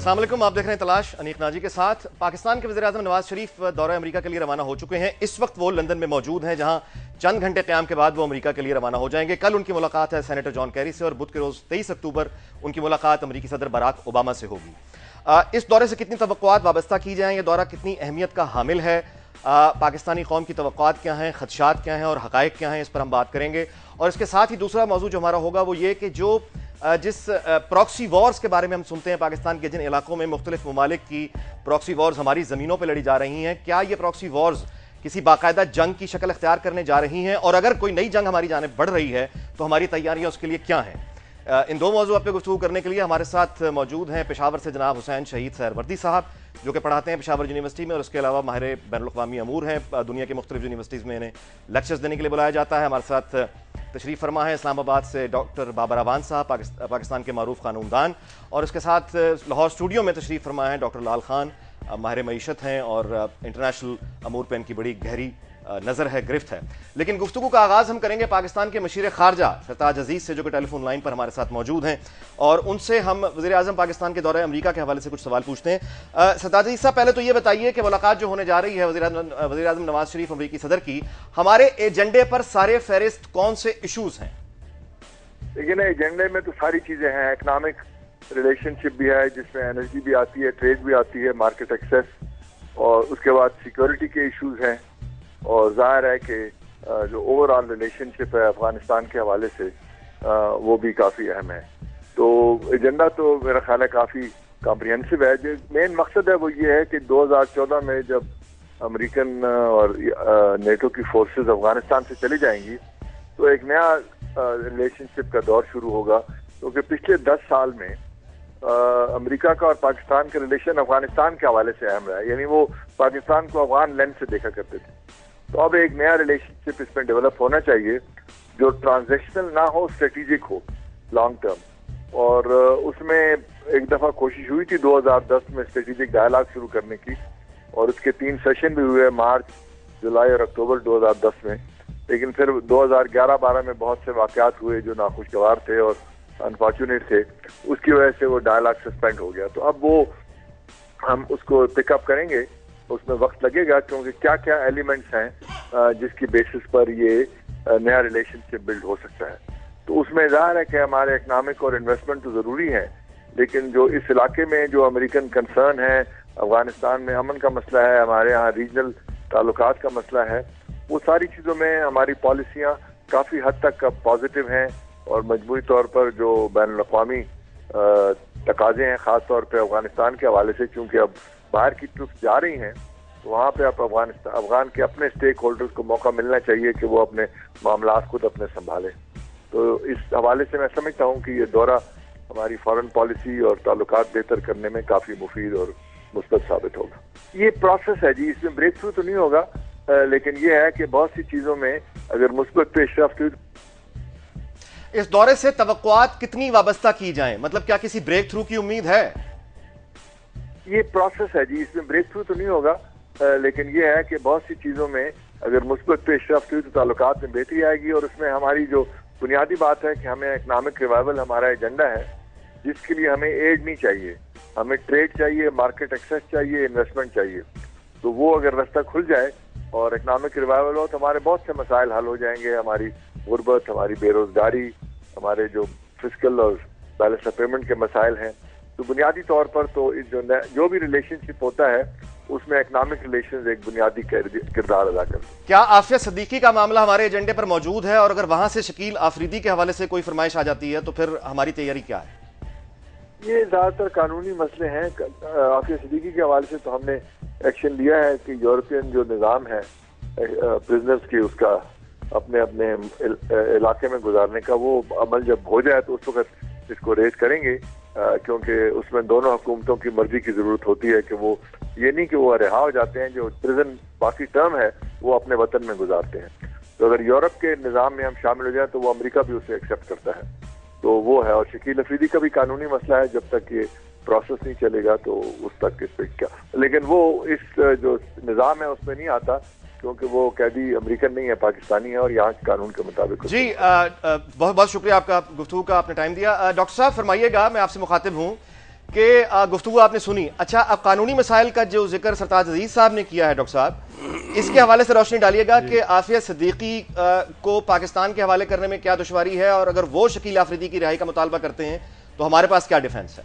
अस्सलाम वालेकुम, आप देख रहे हैं तलाश अनीक नाजी के साथ। पाकिस्तान के वज़ीर-ए-आज़म नवाज शरीफ दौरा अमेरिका के लिए रवाना हो चुके हैं। इस वक्त वो लंदन में मौजूद हैं, जहां चंद घंटे क़याम के बाद वो अमेरिका के लिए रवाना हो जाएंगे। कल उनकी मुलाकात है सेनेटर जॉन कैरी से और बुध के रोज़ 23 अक्टूबर उनकी मुलाकात अमेरिकी सदर बराक ओबामा से होगी। इस दौरे से कितनी तवक्कुआत वाबस्ता की जाएं, यह दौरा कितनी अहमियत का हामिल है, पाकिस्तानी कौम की तवक्कुआत क्या हैं, खदशात क्या हैं और हक़ाइक़ क्या हैं, इस पर हम बात करेंगे। और इसके साथ ही दूसरा मौजू जो हमारा होगा वो ये कि जो जिस प्रॉक्सी वॉर्स के बारे में हम सुनते हैं, पाकिस्तान के जिन इलाकों में मुख्तलिफ ममालिक की प्रॉक्सी वॉर्स हमारी ज़मीनों पर लड़ी जा रही हैं, क्या ये प्रॉक्सी वॉर्स किसी बाकायदा जंग की शक्ल इख्तियार करने जा रही हैं, और अगर कोई नई जंग हमारी जानिब बढ़ रही है तो हमारी तैयारियां उसके लिए क्या हैं। इन दो मौजूद पर गुफ्तगू करने के लिए हमारे साथ मौजूद हैं पेशावर से जनाब हुसैन शहीद सहरवर्दी साहब, जो कि पढ़ाते हैं पेशावर यूनिवर्सिटी में और उसके अलावा माहिर बैनुल-अक़वामी अमूर हैं। दुनिया के मुख्तलिफ यूनिवर्सिटीज़ में इन्हें लेक्चर्स देने के लिए बुलाया जाता है। हमारे साथ तशरीफ़ फरमा है इस्लामाबाद से डॉक्टर बाबर अवान साहब, पाकिस्तान के मारूफ कानूनदान, और इसके साथ लाहौर स्टूडियो में तशरीफ़ फरमा है डॉक्टर लाल खान, माहिर मईशत हैं और इंटरनेशनल अमूर पर इनकी बड़ी गहरी नज़र है, गिरफ्त है। लेकिन गुफ्तगू का आगाज़ हम करेंगे पाकिस्तान के मशीर खारजा सरताज अजीज़ से, जो कि टेलीफोन लाइन पर हमारे साथ मौजूद हैं, और उनसे हम वज़ीर-ए-आज़म पाकिस्तान के दौरे अमेरिका के हवाले से कुछ सवाल पूछते हैं। सरताज अजीज़ साहब, पहले तो ये बताइए कि मुलाकात जो होने जा रही है वज़ीर-ए-आज़म नवाज शरीफ अमेरिकी सदर की, हमारे एजेंडे पर सारे फहरिस्त कौन से इशूज़ हैं? लेकिन एजेंडे में तो सारी चीज़ें हैं। इकनॉमिक रिलेशनशिप भी है, जिसमें एनर्जी भी आती है, ट्रेड भी आती है, मार्केट एक्सेस, और उसके बाद सिक्योरिटी के इश्यूज हैं, और जाहिर है कि जो ओवरऑल रिलेशनशिप है अफगानिस्तान के हवाले से वो भी काफ़ी अहम है। तो एजेंडा तो मेरा ख्याल है काफ़ी कॉम्प्रिहेंसिव है। जो मेन मकसद है वो ये है कि 2014 में जब अमेरिकन और नेटो की फोर्सेस अफगानिस्तान से चली जाएंगी तो एक नया रिलेशनशिप का दौर शुरू होगा, क्योंकि पिछले 10 साल में अमेरिका का और पाकिस्तान का रिलेशन अफगानिस्तान के हवाले से अहम रहा है। यानी वो पाकिस्तान को अफगान लेंस से देखा करते थे। तो अब एक नया रिलेशनशिप इसमें डेवलप होना चाहिए जो ट्रांजैक्शनल ना हो, स्ट्रेटेजिक हो, लॉन्ग टर्म। और उसमें एक दफ़ा कोशिश हुई थी 2010 में स्ट्रेटेजिक डायलॉग शुरू करने की, और उसके 3 सेशन भी हुए, मार्च, जुलाई और अक्टूबर 2010 में। लेकिन फिर 2011-12 में बहुत से वाक़यात हुए जो नाखुशगवार थे और अनफॉर्चुनेट थे, उसकी वजह से वो डायलॉग सस्पेंड हो गया। तो अब वो हम उसको पिकअप करेंगे, उसमें वक्त लगेगा, क्योंकि क्या क्या एलिमेंट्स हैं जिसकी बेसिस पर ये नया रिलेशनशिप बिल्ड हो सकता है। तो उसमें ज़ाहिर है कि हमारे इकनॉमिक और इन्वेस्टमेंट तो ज़रूरी है, लेकिन जो इस इलाके में जो अमेरिकन कंसर्न है, अफगानिस्तान में अमन का मसला है, हमारे यहाँ रीजनल ताल्लुकात का मसला है, वो सारी चीज़ों में हमारी पॉलिसियाँ काफ़ी हद तक पॉजिटिव हैं। और मजमूई तौर पर जो बैनुल-अक़वामी तकाज़े हैं, ख़ास तौर पर अफगानिस्तान के हवाले से, चूँकि अब बाहर की ट्रुप्स जा रही हैं, तो वहाँ पे आप अफगान के अपने स्टेक होल्डर्स को मौका मिलना चाहिए कि वो अपने मामलात खुद अपने संभालें। तो इस हवाले से मैं समझता हूँ कि ये दौरा हमारी फॉरेन पॉलिसी और ताल्लुकात बेहतर करने में काफ़ी मुफीद और मुस्बत साबित होगा। ये प्रोसेस है जी, इसमें ब्रेक थ्रू तो नहीं होगा, लेकिन ये है कि बहुत सी चीज़ों में अगर मुस्बत पेशरफ्त हुई। इस दौरे से तवक्कुआत कितनी वाबस्ता की जाए, मतलब क्या किसी ब्रेक थ्रू की उम्मीद है? ये प्रोसेस है जी, इसमें ब्रेक थ्रू तो नहीं होगा, लेकिन ये है कि बहुत सी चीज़ों में अगर मुस्बत पेशरफ्त हुई तो ताल्लुकात में बेहतरी आएगी। और उसमें हमारी जो बुनियादी बात है कि हमें इकनॉमिक रिवाइवल हमारा एजेंडा है, जिसके लिए हमें एड नहीं चाहिए, हमें ट्रेड चाहिए, मार्केट एक्सेस चाहिए, इन्वेस्टमेंट चाहिए। तो वो अगर रास्ता खुल जाए और इकनॉमिक रिवाइवल हो तो हमारे बहुत से मसाइल हल हो जाएंगे। हमारी गुर्बत, हमारी बेरोजगारी, हमारे जो फिजिकल और बैलेंस ऑफ पेमेंट के मसाइल हैं। तो बुनियादी तौर पर तो जो भी रिलेशनशिप होता है उसमें इकनॉमिक रिलेशंस एक बुनियादी किरदार अदा करते हैं। क्या आफिया सिद्दीकी का मामला हमारे एजेंडे पर मौजूद है, और अगर वहां से शकील आफरीदी के हवाले से कोई फरमाइश आ जाती है तो फिर हमारी तैयारी क्या है? ये ज़्यादातर कानूनी मसले हैं। आफिया सिद्दीकी के हवाले से तो हमने एक्शन लिया है कि यूरोपियन जो निज़ाम है प्रिजनर्स की, उसका अपने अपने इलाके में गुजारने का, वो अमल जब हो जाए तो उस वक्त इसको रेज करेंगे, क्योंकि उसमें दोनों हुकूमतों की मर्जी की जरूरत होती है कि वो ये नहीं कि वो रिहा हो जाते हैं, जो प्रिजन बाकी टर्म है वो अपने वतन में गुजारते हैं। तो अगर यूरोप के निज़ाम में हम शामिल हो जाए तो वो अमेरिका भी उसे एक्सेप्ट करता है। तो वो है। और शकील अफरीदी का भी कानूनी मसला है, जब तक ये प्रोसेस नहीं चलेगा तो उस तक इस पे क्या, लेकिन वो इस जो निज़ाम है उसमें नहीं आता, क्योंकि वो कैदी अमेरिकन नहीं है, पाकिस्तानी है और यहाँ के कानून के मुताबिक। जी बहुत बहुत शुक्रिया आपका, गुफ्तगू का आपने टाइम दिया। डॉक्टर साहब फरमाइएगा, मैं आपसे मुखातिब हूँ कि गुफ्तगू आपने सुनी। अच्छा, अब कानूनी मसाइल का जो जिक्र सरताज अजीज साहब ने किया है डॉक्टर साहब, इसके हवाले से रोशनी डालिएगा कि आफिया सिद्दीकी को पाकिस्तान के हवाले करने में क्या दुश्वारी है, और अगर वो शकील आफरीदी की रिहाई का मुतालबा करते हैं तो हमारे पास क्या डिफेंस है?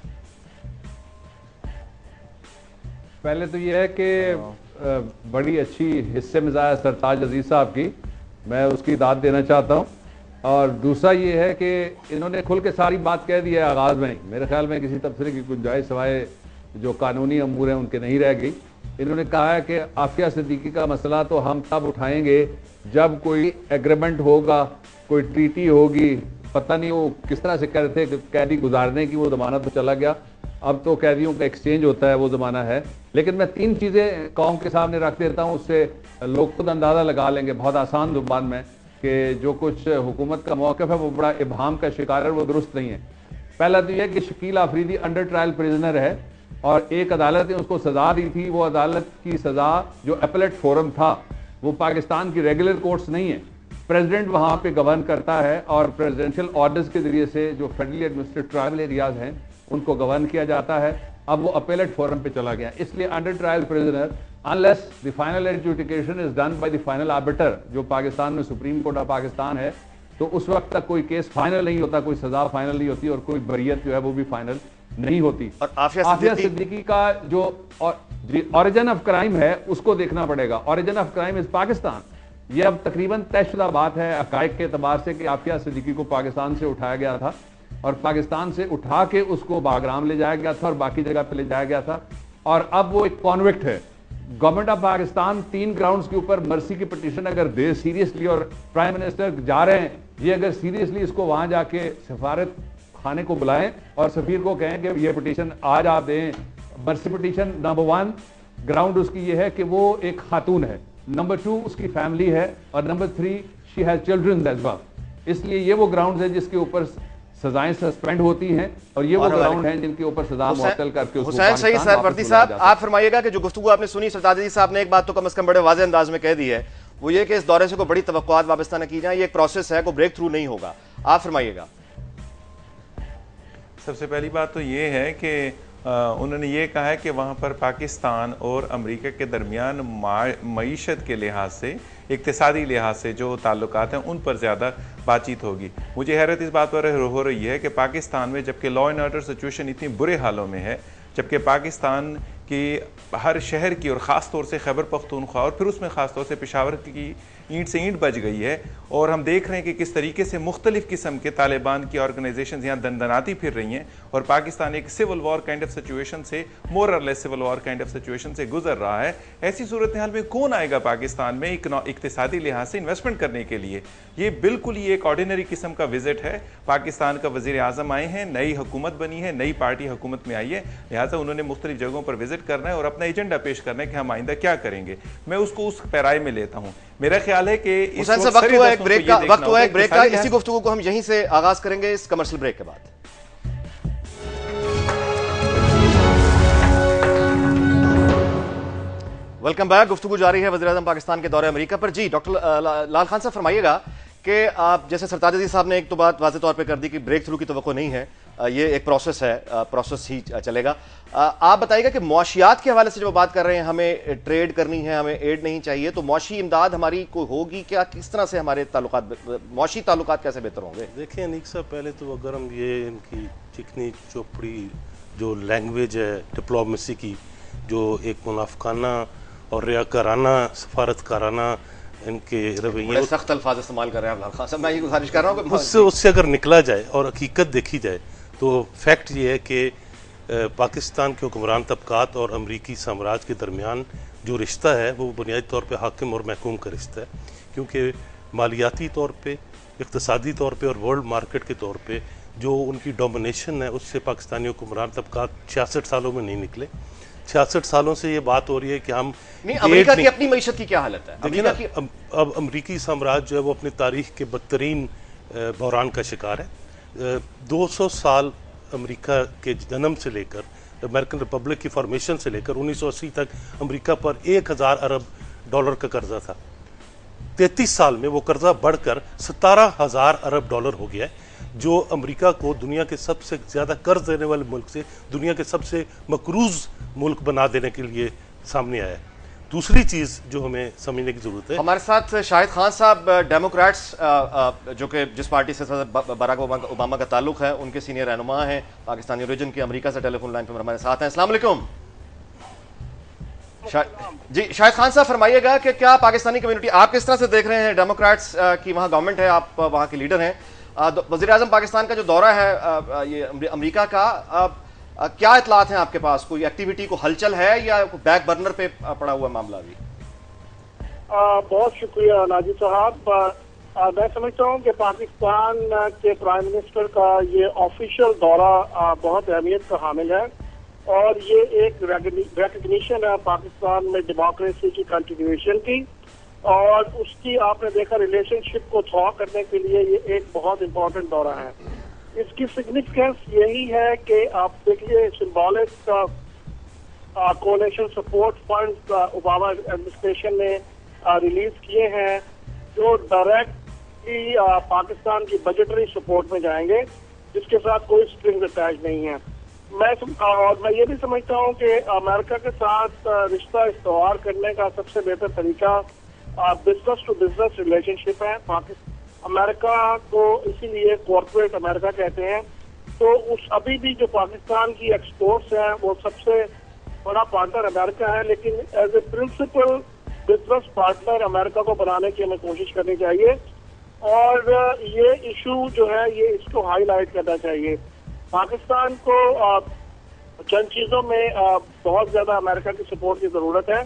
पहले तो ये है कि बड़ी अच्छी हिस्से मिजाज सरताज अजीज साहब की, मैं उसकी दाद देना चाहता हूँ। और दूसरा ये है कि इन्होंने खुल के सारी बात कह दी है आगाज़ में ही। मेरे ख्याल में किसी तबसरे की गुंजाइश सवाए जो कानूनी अमूर हैं उनके नहीं रह गई। इन्होंने कहा है कि आफिया सिद्दीकी का मसला तो हम तब उठाएंगे जब कोई एग्रीमेंट होगा, कोई ट्रीटी होगी। पता नहीं वो किस तरह से कह रहे थे कि कैदी गुजारने की, वो ज़माना तो चला गया, अब तो कैदियों का एक्सचेंज होता है, वो ज़माना है। लेकिन मैं 3 चीज़ें कौम के सामने रख देता हूँ, उससे लोग खुद अंदाज़ा लगा लेंगे बहुत आसान जुबान में कि जो कुछ हुकूमत का मौक़िफ़ है वो बड़ा इबहाम का शिकार है, वो दुरुस्त नहीं है। पहला तो यह कि Shakeel Afridi under trial prisoner है और एक अदालत ने उसको सज़ा दी थी। वो अदालत की सज़ा जो अपीलेट फोरम था वो पाकिस्तान की रेगुलर कोर्ट्स नहीं है। प्रेसिडेंट वहाँ पे गवर्न करता है और प्रेसिडेंशियल ऑर्डर्स के जरिए से जो फेडरली एडमिनिस्ट्रेटेड ट्राइबल एरियाज हैं उनको गवर्न किया जाता है। अब वो अपीलेट फोरम पे चला गया, इसलिए under trial prisoner unless the final adjudication is done by the final arbiter, जो पाकिस्तान में सुप्रीम कोर्ट ऑफ पाकिस्तान है, तो उस वक्त तक कोई केस फाइनल नहीं होता, कोई सजा फाइनल नहीं होती और कोई बरियत जो है वो भी फाइनल नहीं होती। और आफिया सिद्दीकी का जो ओरिजिन ऑफ क्राइम है उसको देखना पड़ेगा। Origin of crime is Pakistan. ये अब तकरीबन तयशुदा बात है हकायक के एतबार से कि आफिया सिद्दीकी को पाकिस्तान से उठाया गया था और पाकिस्तान से उठा के उसको बागराम ले जाया गया था और बाकी जगह पे ले जाया गया था, और अब वो एक कॉन्विक्ट है। गवर्नमेंट ऑफ पाकिस्तान 3 ग्राउंड्स के ऊपर मर्सी की पिटीशन अगर दे सीरियसली, और प्राइम मिनिस्टर जा रहे हैं, ये अगर सीरियसली इसको वहां जाके सफारत खाने को बुलाएं और सफीर को कहें कि ये पिटीशन आज आप दें। मर्सी पिटीशन नंबर 1 ग्राउंड उसकी ये है कि वो एक खातून है, नंबर 2 उसकी फैमिली है, और number 3 she has children as well. इसलिए ये वो ग्राउंड है जिसके ऊपर सजाएं सस्पेंड होती हैं और ये वो ग्राउंड हैं जिनके ऊपर सजा मुअत्तल करके उसको हुसैन सही सर वर्दी साहब, आप फरमाइएगा कि जो गुफ्तगू आपने सुनी, सरताज अजीज साहब ने एक बात तो कम से कम बड़े वाज़ेह अंदाज में कह दी है, वो ये कि इस दौरे से कोई बड़ी तवक्कुआत वाबस्ता न की जाए, ये एक प्रोसेस है, कोई ब्रेक थ्रू नहीं होगा। आप फरमाइएगा। सबसे पहली बात तो ये है कि उन्होंने ये कहा है कि वहाँ पर पाकिस्तान और अमेरिका के दरमियान मईशत के लिहाज से, इक्तिसादी लिहाज से जो ताल्लुकात हैं उन पर ज़्यादा बातचीत होगी। मुझे हैरत इस बात पर हो रही है कि पाकिस्तान में जबकि लॉ एंड ऑर्डर सिचुएशन इतनी बुरे हालों में है, जबकि पाकिस्तान की हर शहर की और ख़ास तौर से खैबर पख्तूनख्वा और फिर उसमें ख़ास तौर से पेशावर की ईंट से ईंट बज गई है, और हम देख रहे हैं कि किस तरीके से मुख्तलिफ किस्म के तालिबान की ऑर्गेनाइजेशन यहाँ दंदनाती फिर रही हैं, और पाकिस्तान एक civil war kind of situation से, मोर और less civil war kind of situation से गुजर रहा है। ऐसी सूरत हाल में कौन आएगा पाकिस्तान में इक्तिसादी लिहाज से इन्वेस्टमेंट करने के लिए? ये बिल्कुल ही एक ऑर्डिनरी किस्म का विजिट है। पाकिस्तान का वज़ीर आज़म आए हैं, नई हुकूमत बनी है, नई पार्टी हुकूमत में आई है, लिहाजा उन्होंने मुख्तलिफ जगहों पर विजिट करना है और अपना एजेंडा पेश करना है कि हम आइंदा क्या करेंगे। मैं उसको उस पैराए में लेता हूँ। मेरा ख्याल है कि इस वक्त हुआ एक ब्रेक का, इसी गुफ्तगू को हम यहीं से आगाज करेंगे इस कमर्शियल ब्रेक के बाद। Welcome back. गुफ्तगू जारी है वज़ीर आज़म पाकिस्तान के दौरे अमेरिका पर। जी डॉक्टर लाल खान साहब फरमाइएगा कि आप जैसे सरताज अजीज साहब ने एक तो बात वाज़ेह तौर पे कर दी कि ब्रेक थ्रू की तवक्को नहीं है, ये एक प्रोसेस है, प्रोसेस ही चलेगा। आप बताइएगा कि मुआशियात के हवाले से जब बात कर रहे हैं, हमें ट्रेड करनी है, हमें एड नहीं चाहिए, तो मुआशी इमदाद हमारी कोई होगी क्या? किस तरह से हमारे ताल्लुकात, मुआशी ताल्लुकात कैसे बेहतर होंगे? देखिए अनीक साहब, पहले तो अगर हम ये इनकी चिकनी चोपड़ी जो लैंग्वेज है डिप्लोमेसी की, जो एक मुनाफिकाना और रियाकाराना सफारतकाराना इनके रवैये, सख्त अल्फाज इस्तेमाल कर रहे हैं लाल खान साहब। मैं ये गुजारिश कर रहा हूँ कि उससे अगर निकला जाए और हकीकत देखी जाए तो फैक्ट ये है कि पाकिस्तान के हुक्मरान तबकात और अमरीकी साम्राज्य के दरमियान जो रिश्ता है वो बुनियादी तौर पे हाकिम और महकूम का रिश्ता है, क्योंकि मालियाती तौर पे, इक़्तिसादी तौर पे और वर्ल्ड मार्केट के तौर पे जो उनकी डोमिनेशन है उससे पाकिस्तानी हुक्मरान तबकात 66 सालों में नहीं निकले। 66 सालों से ये बात हो रही है कि हम नहीं, अमेरिका की अपनी मईशत की क्या हालत है? देखिए ना, अब अमरीकी साम्राज्य जो है वो अपनी तारीख के बदतरीन बहरान का शिकार है। 200 साल अमेरिका के जन्म से लेकर, अमेरिकन रिपब्लिक की फॉर्मेशन से लेकर 1980 तक अमेरिका पर 1000 अरब डॉलर का कर्जा था। 33 साल में वो कर्जा बढ़कर 17,000 अरब डॉलर हो गया है। जो अमेरिका को दुनिया के सबसे ज़्यादा कर्ज देने वाले मुल्क से दुनिया के सबसे मकरूज मुल्क बना देने के लिए सामने आया है। दूसरी चीज़ जो हमें समझने की ज़रूरत है, हमारे साथ शाहिद खान साहब, डेमोक्रेट्स जो कि जिस पार्टी से बराक ओबामा का ताल्लुक है, उनके सीनियर रहनुमा हैं, पाकिस्तानी ओरिजिन के, अमेरिका से टेलीफोन लाइन पर हमारे साथ हैं। अस्सलाम वालेकुम जी। शाहिद खान साहब फरमाइएगा कि क्या पाकिस्तानी कम्युनिटी, आप किस तरह से देख रहे हैं डेमोक्रेट्स की वहाँ गवर्नमेंट है, आप वहाँ के लीडर हैं, वज़ीर आज़म पाकिस्तान का जो दौरा है ये अमेरिका का, क्या इतलात हैं आपके पास? कोई एक्टिविटी, को हलचल है या बैक बर्नर पे पड़ा हुआ मामला भी? बहुत शुक्रिया नाजी साहब। मैं समझता हूँ कि पाकिस्तान के प्राइम मिनिस्टर का ये ऑफिशियल दौरा बहुत अहमियत का हामिल है और ये एक रिकग्निशन है पाकिस्तान में डेमोक्रेसी की कंटिन्यूएशन की, और उसकी आपने देखा रिलेशनशिप को थॉ करने के लिए ये एक बहुत इम्पोर्टेंट दौरा है। इसकी सिग्निफिकेंस यही है कि आप देखिए symbolic coalition support fund Obama administration ने रिलीज किए हैं जो डायरेक्टली पाकिस्तान की बजटरी सपोर्ट में जाएंगे, जिसके साथ कोई स्ट्रिंग अटैच नहीं है। मैं ये भी समझता हूँ कि अमेरिका के साथ रिश्ता इस्तेमाल करने का सबसे बेहतर तरीका बिजनेस टू बिजनेस रिलेशनशिप है। अमेरिका को इसीलिए कॉर्पोरेट अमेरिका कहते हैं। तो उस अभी भी जो पाकिस्तान की एक्सपोर्ट्स हैं वो सबसे बड़ा पार्टनर अमेरिका है, लेकिन as a principal business partner America को बनाने की हमें कोशिश करनी चाहिए और ये इशू जो है ये इसको हाईलाइट करना चाहिए। पाकिस्तान को चंद चीजों में बहुत ज्यादा अमेरिका की सपोर्ट की जरूरत है।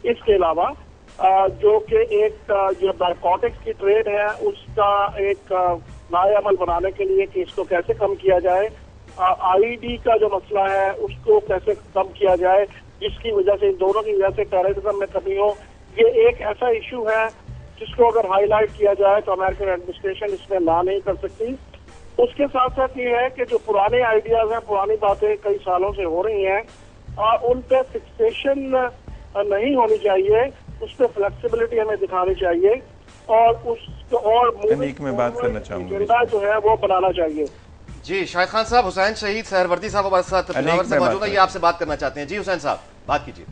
इसके अलावा जो कि एक जो नारकोटिक्स की ट्रेड है उसका एक नया अमल बनाने के लिए कि इसको कैसे कम किया जाए, आईडी का जो मसला है उसको कैसे कम किया जाए जिसकी वजह से, इन दोनों की वजह से टेररिज्म में कमी हो, ये एक ऐसा इशू है जिसको अगर हाईलाइट किया जाए तो अमेरिकन एडमिनिस्ट्रेशन इसमें ना नहीं कर सकती। उसके साथ साथ ये है कि जो पुराने आइडियाज हैं, पुरानी बातें कई सालों से हो रही हैं, उन पे फिक्सेशन नहीं होनी चाहिए, उस पर फ्लेक्सिबिलिटी हमें दिखानी चाहिए और उसको और में बात करना चाहूंगा जो है वो बनाना चाहिए। जी शाहिद खान साहब, हुसैन शहीद सहरवर्दी साहब हमारे साथ से मौजूद है, ये आपसे बात करना चाहते हैं। जी हुसैन साहब, बात कीजिए।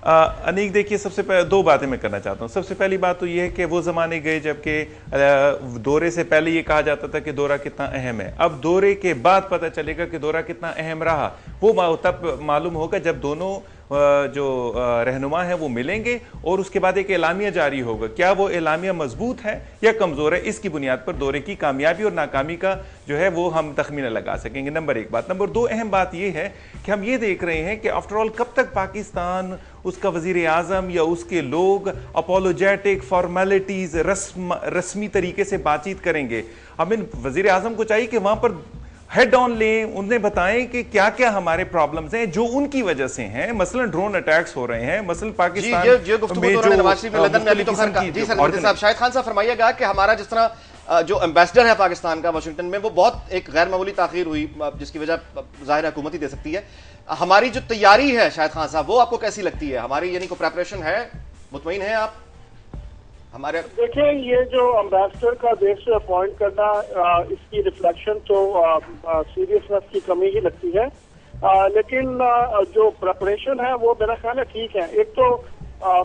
अनीक देखिए, सबसे पहले दो बातें मैं करना चाहता हूँ। सबसे पहली बात तो ये है कि वो ज़माने गए जबकि दौरे से पहले ये कहा जाता था कि दौरा कितना अहम है। अब दौरे के बाद पता चलेगा कि दौरा कितना अहम रहा। वो तब मालूम होगा जब दोनों जो रहनुमा है वो मिलेंगे और उसके बाद एक एलामिया जारी होगा। क्या वो एलामिया मजबूत है या कमजोर है, इसकी बुनियाद पर दौरे की कामयाबी और नाकामी का जो है वो हम तखमीना लगा सकेंगे। नंबर एक बात। नंबर दो, अहम बात ये है कि हम ये देख रहे हैं कि आफ्टर ऑल कब तक पाकिस्तान, उसका वजीर आजम या उसके लोग अपोलोजेटिक फॉर्मेलिटीज रस्मी तरीके से बातचीत करेंगे। अब इन वजीर आजम को चाहिए कि वहां पर हेड ऑन लें, उन्हें बताएं कि क्या क्या हमारे प्रॉब्लम्स हैं जो उनकी वजह से हैं। मसलन ड्रोन अटैक्स हो रहे हैं, मसलन पाकिस्तान में जो नवाज शरीफ ने लंदन में अली तो जी सर साहब, शाहिद खान साहब फरमाइएगा कि हमारा जिस तरह जो एम्बेसडर है पाकिस्तान का वाशिंगटन में, वो बहुत एक गैर मामूली ताखीर हुई जिसकी वजह ज़ाहिर हुकूमत ही दे सकती है। हमारी जो तैयारी है शाहिद खान साहब, वो आपको कैसी लगती है? हमारी यानी कोई प्रेपरेशन है, मुतमईन है आप हमारे? देखिए, ये जो एम्बेसडर का देश से अपॉइंट करना, इसकी रिफ्लेक्शन तो सीरियसनेस की कमी ही लगती है, लेकिन जो प्रिपरेशन है वो मेरा ख्याल है ठीक है। एक तो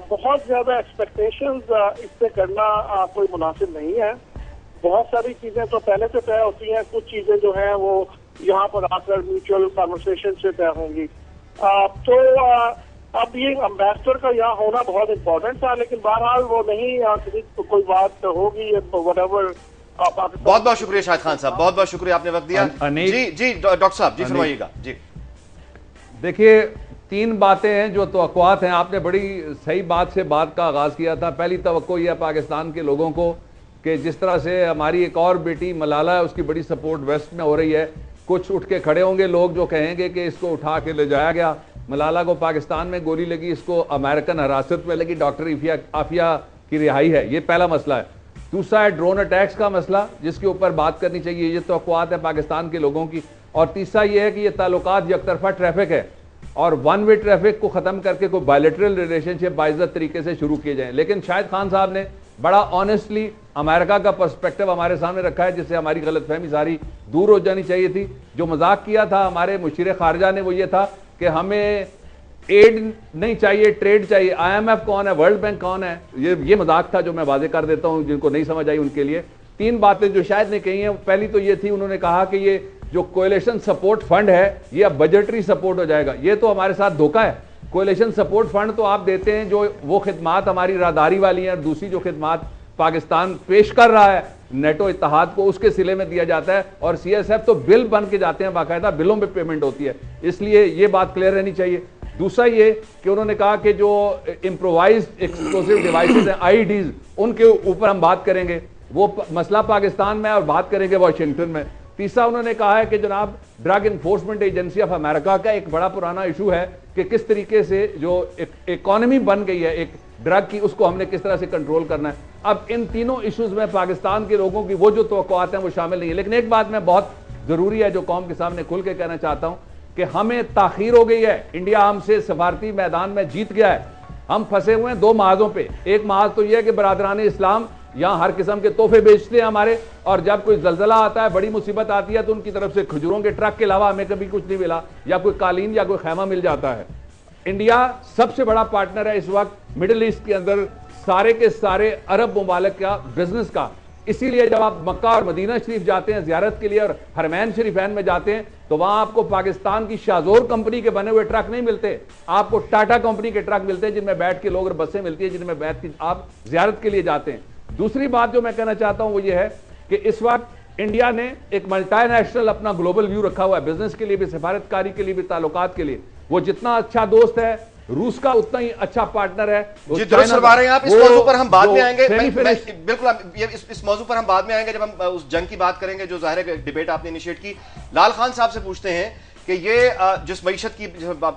बहुत ज्यादा एक्सपेक्टेशंस इससे करना कोई मुनासिब नहीं है। बहुत सारी चीजें तो पहले से तय होती हैं, कुछ चीजें जो है वो यहाँ पर आकर म्यूचुअल कन्वर्सेशन से तय होंगी। तो अब ये एम्बेसडर का यहाँ होना बहुत इम्पोर्टेंट था, लेकिन बहरहाल वो नहीं, तो कोई बात होगी व्हाटएवर। बहुत बहुत शुक्रिया शाहिद खान साहब, बहुत बहुत शुक्रिया, आपने वक्त दिया। जी डॉक्टर साहब, जी फरमाइएगा। जी देखिए, तीन बातें हैं जो तवक्कुआत हैं। आपने बड़ी सही बात से बात का आगाज़ किया था। पहली तवक्को यह पाकिस्तान के लोगों को कि जिस तरह से हमारी एक और बेटी मलाला है, उसकी बड़ी सपोर्ट वेस्ट में हो रही है। कुछ उठ के खड़े होंगे लोग जो कहेंगे कि इसको उठा के ले जाया गया, मलाला को पाकिस्तान में गोली लगी, इसको अमेरिकन हिरासत में लगी, डॉक्टर आफिया की रिहाई है। ये पहला मसला है। दूसरा है ड्रोन अटैक्स का मसला, जिसके ऊपर बात करनी चाहिए। ये तवक्कुआत है पाकिस्तान के लोगों की। और तीसरा ये है कि ये ताल्लुकात यकतरफा ट्रैफिक है और वन वे ट्रैफिक को ख़त्म करके कोई बायलैटरल रिलेशनशिप बाइज्जत तरीके से शुरू किए जाएं। लेकिन शाहिद खान साहब ने बड़ा ऑनेस्टली अमेरिका का पर्सपेक्टिव हमारे सामने रखा है, जिससे हमारी गलतफहमी सारी दूर हो जानी चाहिए थी। जो मजाक किया था हमारे मुशीर खारजा ने वो ये था कि हमें एड नहीं चाहिए, ट्रेड चाहिए। IMF कौन है, वर्ल्ड बैंक कौन है, ये मजाक था जो मैं वाजे कर देता हूं जिनको नहीं समझ आई उनके लिए। 3 बातें जो शायद ने कही हैं, पहली तो ये थी, उन्होंने कहा कि ये जो कोएलिशन सपोर्ट फंड है ये अब बजटरी सपोर्ट हो जाएगा। ये तो हमारे साथ धोखा है। कोएलिशन सपोर्ट फंड तो आप देते हैं जो वो खिदमात हमारी राहदारी वाली हैं, और दूसरी जो खिदमात पाकिस्तान पेश कर रहा है नेटो इत्तेहाद को, उसके सिले में दिया जाता है। और CSF तो बिल बन के जाते हैं, बाकायदा बिलों में पेमेंट होती है। इसलिए ये बात क्लियर रहनी चाहिए। दूसरा ये कि उन्होंने कहा कि जो इम्प्रोवाइज्ड एक्सप्लोसिव डिवाइसेस हैं IEDs, उनके ऊपर हम बात करेंगे। वो मसला पाकिस्तान में और बात करेंगे वाशिंगटन में। तीसरा उन्होंने कहा है कि जनाब drug enforcement agency of America का एक बड़ा पुराना इशू है कि किस तरीके से जो इकोनॉमी बन गई है एक ड्रग की, उसको हमने किस तरह से कंट्रोल करना है। अब इन तीनों इश्यूज में पाकिस्तान के लोगों की वो जो तवक्कुआत हैं वो शामिल नहीं है। लेकिन एक बात मैं बहुत जरूरी है जो कौम के सामने खुल के कहना चाहता हूं कि हमें ताखीर हो गई है। इंडिया हमसे सफारती मैदान में जीत गया है। हम फंसे हुए हैं 2 महाजों पे। एक महाज तो यह है कि बरादरान इस्लाम यहां हर किस्म के तोहफे बेचते हैं हमारे, और जब कोई जलजला आता है, बड़ी मुसीबत आती है, तो उनकी तरफ से खजूरों के ट्रक के अलावा हमें कभी कुछ नहीं मिला, या कोई कालीन या कोई खैमा मिल जाता है। इंडिया सबसे बड़ा पार्टनर है इस वक्त मिडिल ईस्ट के अंदर, सारे के सारे अरब ममालिक का बिजनेस का। इसीलिए जब आप मक्का और मदीना शरीफ जाते हैं जियारत के लिए और हरमैन शरीफैन में जाते हैं, तो वहां आपको पाकिस्तान की शाजोर कंपनी के बने हुए ट्रक नहीं मिलते, आपको टाटा कंपनी के ट्रक मिलते हैं जिनमें बैठ के लोग, और बसें मिलती है जिनमें बैठ के आप जियारत के लिए जाते हैं। दूसरी बात जो मैं कहना चाहता हूं वो ये है कि इस वक्त इंडिया ने एक मल्टीनेशनल अपना ग्लोबल व्यू रखा हुआ है, बिजनेस के लिए भी, सफारतकारी के लिए भी, ताल्लुकात के लिए। वो जितना अच्छा दोस्त है रूस का, उतना ही अच्छा पार्टनर है। जी दुरुस्त फरमा रहे हैं आप। इस मौजू पर हम बाद में आएंगे, बिल्कुल इस मौजू पर हम बाद में आएंगे जब हम उस जंग की बात करेंगे जो जाहिर है डिबेट आपने इनिशिएट की। लाल खान साहब से पूछते हैं कि ये जिस मईशत की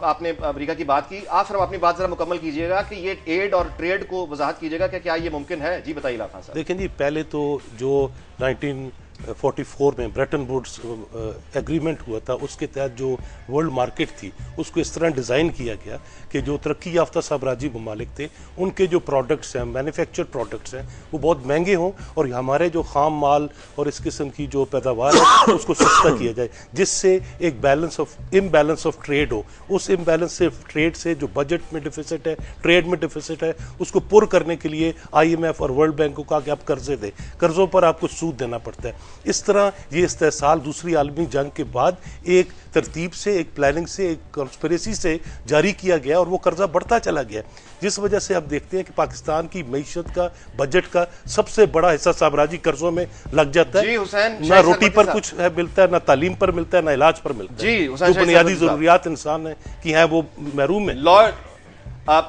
आपने अमेरिका की बात की, आप सिर्फ अपनी बात जरा मुकम्मल कीजिएगा कि ये एड और ट्रेड को वजाहत कीजिएगा कि क्या ये मुमकिन है। जी बताइए लाल खान साहब। देखें जी, पहले तो जो 1944 में ब्रेटन वुड्स एग्रीमेंट हुआ था, उसके तहत जो वर्ल्ड मार्केट थी उसको इस तरह डिज़ाइन किया गया कि जो तरक्की याफ्ता साम्राज्य ममालिक थे उनके जो प्रोडक्ट्स हैं, मैन्युफैक्चर्ड प्रोडक्ट्स हैं, वो बहुत महंगे हों, और हमारे जो खाम माल और इस किस्म की जो पैदावार है उसको सस्ता किया जाए, जिससे एक इम्बैलेंस ऑफ ट्रेड हो। उस इम्बैलेंस से ट्रेड से जो बजट में डिफिसिट है, ट्रेड में डिफिसिट है, उसको पुर करने के लिए IMF और वर्ल्ड बैंक को कहा कि आप कर्जे दें, कर्जों पर आपको सूद देना पड़ता है। इस तरह ये इस्तेहसाल दूसरी आलमी जंग के बाद एक तरतीब से, एक प्लानिंग से, एक कंस्पिरेसी से जारी किया गया, और वो कर्जा बढ़ता चला गया, जिस वजह से आप देखते हैं कि पाकिस्तान की मईशत का, बजट का सबसे बड़ा हिस्सा साम्राज्य कर्जों में लग जाता है। ना रोटी पर कुछ है मिलता है, ना तालीम पर मिलता है, ना इलाज पर मिलता है। जो बुनियादी जरूरियात इंसान है कि है वो महरूम है। लॉर्ड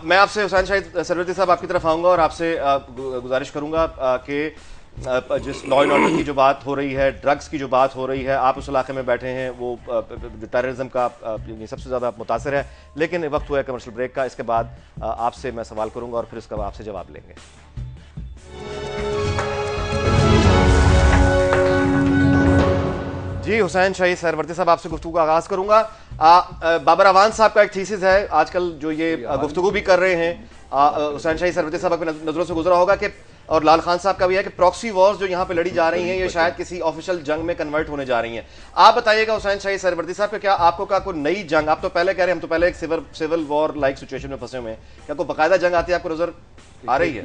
मैं आपसे हुसैन शाहिद सरवरदी साहब आपकी तरफ आऊंगा और आपसे गुजारिश करूंगा कि जिस लॉ एंड ऑर्डर की जो बात हो रही है, ड्रग्स की जो बात हो रही है, आप उस इलाके में बैठे हैं, वो जो टेररिज्म का सबसे ज़्यादा मुतासर है। लेकिन वक्त हुआ है कमर्शियल ब्रेक का, इसके बाद आपसे मैं सवाल करूंगा और फिर उसका आपसे जवाब लेंगे। जी हुसैन शाहिद सरवरदी साहब, आपसे गुफ्तगू का आगाज करूंगा। बाबर अवान साहब का एक थीसिस है, आजकल जो ये गुफ्तगू भी कर रहे हैं, हुसैन शाहिद सरवरदी साहब आपकी नजरों से गुजरा होगा कि, और लाल खान साहब का भी है कि प्रॉक्सी वॉर्स जो यहाँ पे लड़ी जा रही हैं ये शायद किसी ऑफिशियल जंग में कन्वर्ट होने जा रही हैं। आप बताइएगा हुसैन शाहिद सरवरदी साहब कि क्या आपको का कोई नई जंग, आप तो पहले कह रहे हैं हम तो पहले एक सिविल वॉर लाइक सिचुएशन में फंसे हुए हैं, क्या कोई बाकायदा जंग आती है आपको नजर आ रही है?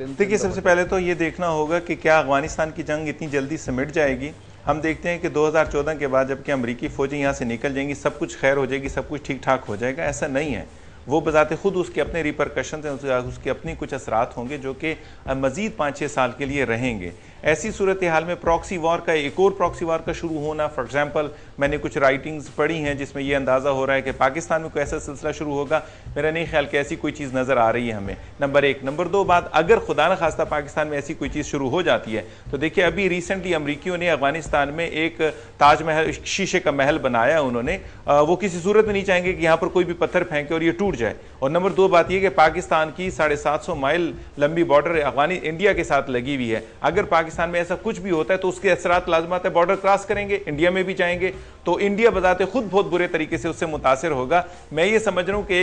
देखिए, सबसे पहले तो ये देखना होगा कि क्या अफगानिस्तान की जंग इतनी जल्दी सिमट जाएगी। हम देखते हैं कि 2014 के बाद जबकि अमेरिकी फौजें यहाँ से निकल जाएंगी, सब कुछ खैर हो जाएगी, सब कुछ ठीक ठाक हो जाएगा, ऐसा नहीं है। वो बजाते खुद उसके अपने रिपरकशन हैं, उसके अपनी कुछ असरात होंगे जो कि मज़ीद 5-6 साल के लिए रहेंगे। ऐसी सूरत हाल में प्रॉक्सी वॉर का, एक और प्रॉक्सी वॉर का शुरू होना, फॉर एग्जांपल मैंने कुछ राइटिंग्स पढ़ी हैं जिसमें यह अंदाज़ा हो रहा है कि पाकिस्तान में कोई ऐसा सिलसिला शुरू होगा। मेरा नहीं ख्याल कि ऐसी कोई चीज़ नज़र आ रही है हमें, नंबर 1। नंबर 2 बात, अगर खुदा न खास्ता पाकिस्तान में ऐसी कोई चीज़ शुरू हो जाती है तो देखिए, अभी रिसेंटली अमरीकियों ने अफगानिस्तान में एक ताजमहल, शीशे का महल बनाया उन्होंने, वो किसी सूरत में नहीं चाहेंगे कि यहाँ पर कोई भी पत्थर फेंके और ये टूट जाए। और नंबर 2 बात यह कि पाकिस्तान की 750 माइल लंबी बॉर्डर इंडिया के साथ लगी हुई है। अगर पाकिस्तान में ऐसा कुछ भी होता है तो उसके असरात लाजमत है बॉर्डर क्रॉस करेंगे, इंडिया में भी जाएंगे। तो इंडिया बताते खुद बहुत बुरे तरीके से उससे मुतासिर होगा। मैं ये समझ रहा हूं कि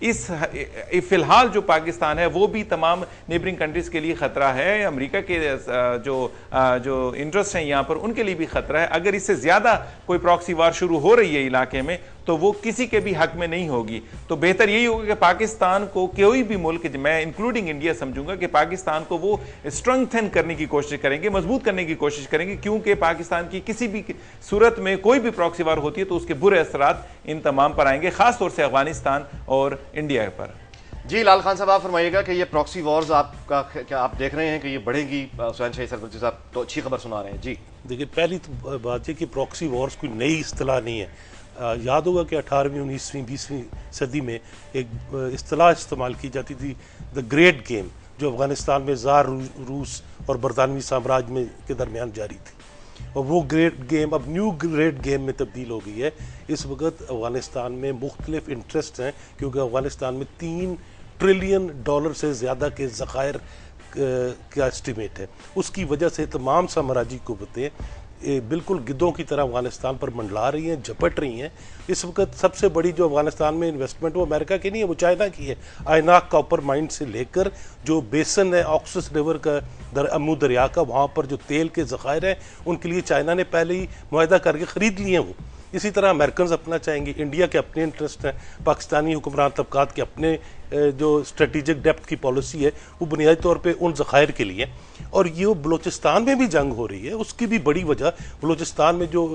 एक फिलहाल जो पाकिस्तान है वो भी तमाम नेबरिंग कंट्रीज के लिए खतरा है, अमेरिका के जो इंटरेस्ट हैं यहाँ पर उनके लिए भी खतरा है। अगर इससे ज्यादा कोई प्रॉक्सी वार शुरू हो रही है इलाके में तो वो किसी के भी हक में नहीं होगी। तो बेहतर यही होगा कि पाकिस्तान को कोई भी मुल्क, मैं इंक्लूडिंग इंडिया समझूंगा, कि पाकिस्तान को वो स्ट्रेंथन करने की कोशिश करेंगे, मजबूत करने की कोशिश करेंगे, क्योंकि पाकिस्तान की किसी भी सूरत में कोई भी प्रॉक्सी वार होती है तो उसके बुरे असरात इन तमाम पर आएंगे, खासतौर से अफगानिस्तान और इंडिया पर। जी लाल खान साहब, आप फरमाइएगा कि ये प्रॉक्सी वॉर्स आपका क्या आप देख रहे हैं कि ये बढ़ेगी? हुसैन शाही सरफराजी साहब तो अच्छी खबर सुना रहे हैं। जी देखिए, पहली तो बात है कि प्रॉक्सी वॉर्स कोई नई इस्तिलाह नहीं है। याद होगा कि 18वीं 19वीं 20वीं सदी में एक इस्तिलाह इस्तेमाल की जाती थी, द ग्रेट गेम, जो अफगानिस्तान में ज़ार रूस और बरतानवी साम्राज्य में के दरमियान जारी थी, और वो ग्रेट गेम अब न्यू ग्रेट गेम में तब्दील हो गई है। इस वक्त अफगानिस्तान में मुख्तलिफ इंटरेस्ट हैं, क्योंकि अफगानिस्तान में $3 ट्रिलियन से ज़्यादा के ज़खायर का एस्टिमेट है। उसकी वजह से तमाम साम्राज्यी कुव्वतें बिल्कुल गिद्धों की तरह अफगानिस्तान पर मंडला रही हैं, झपट रही हैं। इस वक्त सबसे बड़ी जो अफगानिस्तान में इन्वेस्टमेंट वो अमेरिका की नहीं है, वो चाइना की है। आयनाक कॉपर माइन से लेकर जो बेसन है ऑक्सस रिवर का, अमू दरिया का, वहाँ पर जो तेल के ज़खायर हैं उनके लिए चाइना ने पहले ही मुआहदा करके ख़रीद लिए हैं। वो इसी तरह अमेरिकन अपना चाहेंगे, इंडिया के अपने इंटरेस्ट हैं, पाकिस्तानी हुक्मरान तबकात के अपने जो स्ट्रेटेजिक डेप्थ की पॉलिसी है वो बुनियादी तौर पे उन ज़खायर के लिए। और ये बलूचिस्तान में भी जंग हो रही है, उसकी भी बड़ी वजह बलूचिस्तान में जो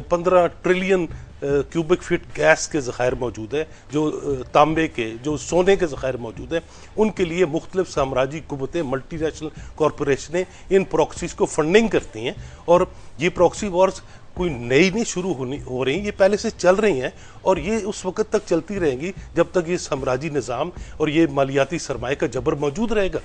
15 ट्रिलियन क्यूबिक फीट गैस के ज़खायर मौजूद है, जो तांबे के, जो सोने के ज़खायर मौजूद हैं, उनके लिए मुख्तलिफ साम्राज्यी कुव्वतें, मल्टीनेशनल कॉरपोरेशनें इन प्रॉक्सीज को फंडिंग करती हैं। और ये प्रॉक्सी वॉर्स कोई नई नहीं शुरू हो रही, ये पहले से चल रही हैं और ये उस वक्त तक चलती रहेंगी जब तक ये साम्राज्यी निज़ाम और ये मालियाती सरमाए का जबर मौजूद रहेगा।